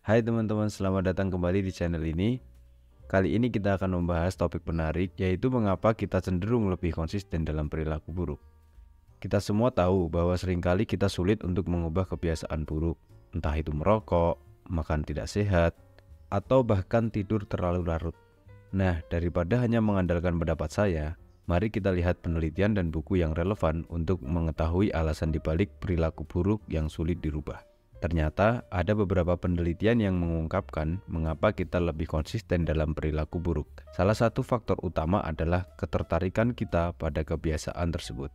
Hai teman-teman, selamat datang kembali di channel ini. Kali ini kita akan membahas topik menarik, yaitu mengapa kita cenderung lebih konsisten dalam perilaku buruk. Kita semua tahu bahwa seringkali kita sulit untuk mengubah kebiasaan buruk, entah itu merokok, makan tidak sehat, atau bahkan tidur terlalu larut. Nah, daripada hanya mengandalkan pendapat saya, mari kita lihat penelitian dan buku yang relevan untuk mengetahui alasan dibalik perilaku buruk yang sulit dirubah. Ternyata ada beberapa penelitian yang mengungkapkan mengapa kita lebih konsisten dalam perilaku buruk. Salah satu faktor utama adalah ketertarikan kita pada kebiasaan tersebut.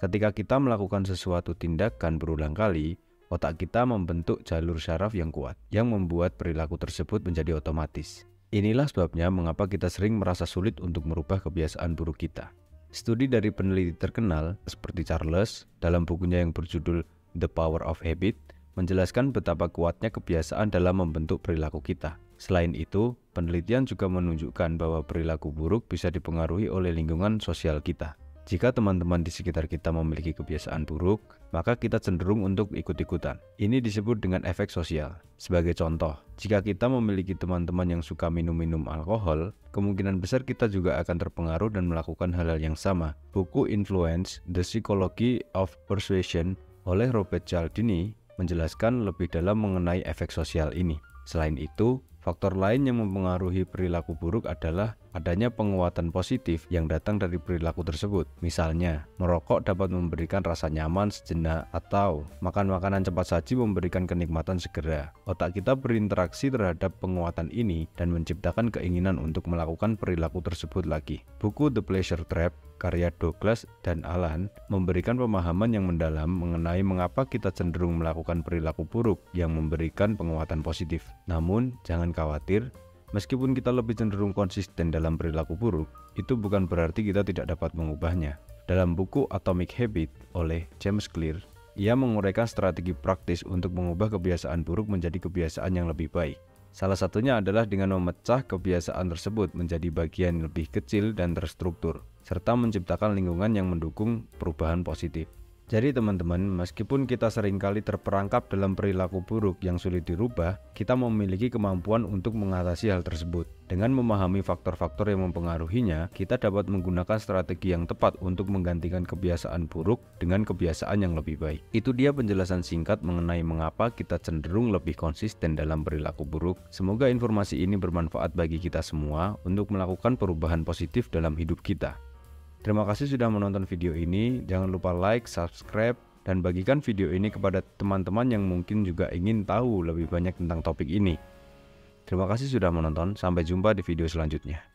Ketika kita melakukan sesuatu tindakan berulang kali, otak kita membentuk jalur syaraf yang kuat, yang membuat perilaku tersebut menjadi otomatis. Inilah sebabnya mengapa kita sering merasa sulit untuk merubah kebiasaan buruk kita. Studi dari peneliti terkenal seperti Charles dalam bukunya yang berjudul The Power of Habit menjelaskan betapa kuatnya kebiasaan dalam membentuk perilaku kita. Selain itu, penelitian juga menunjukkan bahwa perilaku buruk bisa dipengaruhi oleh lingkungan sosial kita. Jika teman-teman di sekitar kita memiliki kebiasaan buruk, maka kita cenderung untuk ikut-ikutan. Ini disebut dengan efek sosial. Sebagai contoh, jika kita memiliki teman-teman yang suka minum alkohol, kemungkinan besar kita juga akan terpengaruh dan melakukan hal-hal yang sama. Buku Influence: The Psychology of Persuasion oleh Robert Cialdini menjelaskan lebih dalam mengenai efek sosial ini. Selain itu, faktor lain yang mempengaruhi perilaku buruk adalah adanya penguatan positif yang datang dari perilaku tersebut. Misalnya, merokok dapat memberikan rasa nyaman sejenak atau makan makanan cepat saji memberikan kenikmatan segera. Otak kita berinteraksi terhadap penguatan ini dan menciptakan keinginan untuk melakukan perilaku tersebut lagi. Buku The Pleasure Trap karya Douglas dan Alan memberikan pemahaman yang mendalam mengenai mengapa kita cenderung melakukan perilaku buruk yang memberikan penguatan positif. Namun, jangan khawatir, meskipun kita lebih cenderung konsisten dalam perilaku buruk, itu bukan berarti kita tidak dapat mengubahnya. Dalam buku Atomic Habit oleh James Clear, ia menguraikan strategi praktis untuk mengubah kebiasaan buruk menjadi kebiasaan yang lebih baik. Salah satunya adalah dengan memecah kebiasaan tersebut menjadi bagian lebih kecil dan terstruktur, serta menciptakan lingkungan yang mendukung perubahan positif. Jadi teman-teman, meskipun kita seringkali terperangkap dalam perilaku buruk yang sulit dirubah, kita memiliki kemampuan untuk mengatasi hal tersebut. Dengan memahami faktor-faktor yang mempengaruhinya, kita dapat menggunakan strategi yang tepat untuk menggantikan kebiasaan buruk dengan kebiasaan yang lebih baik. Itu dia penjelasan singkat mengenai mengapa kita cenderung lebih konsisten dalam perilaku buruk. Semoga informasi ini bermanfaat bagi kita semua untuk melakukan perubahan positif dalam hidup kita. Terima kasih sudah menonton video ini. Jangan lupa like, subscribe, dan bagikan video ini kepada teman-teman yang mungkin juga ingin tahu lebih banyak tentang topik ini. Terima kasih sudah menonton. Sampai jumpa di video selanjutnya.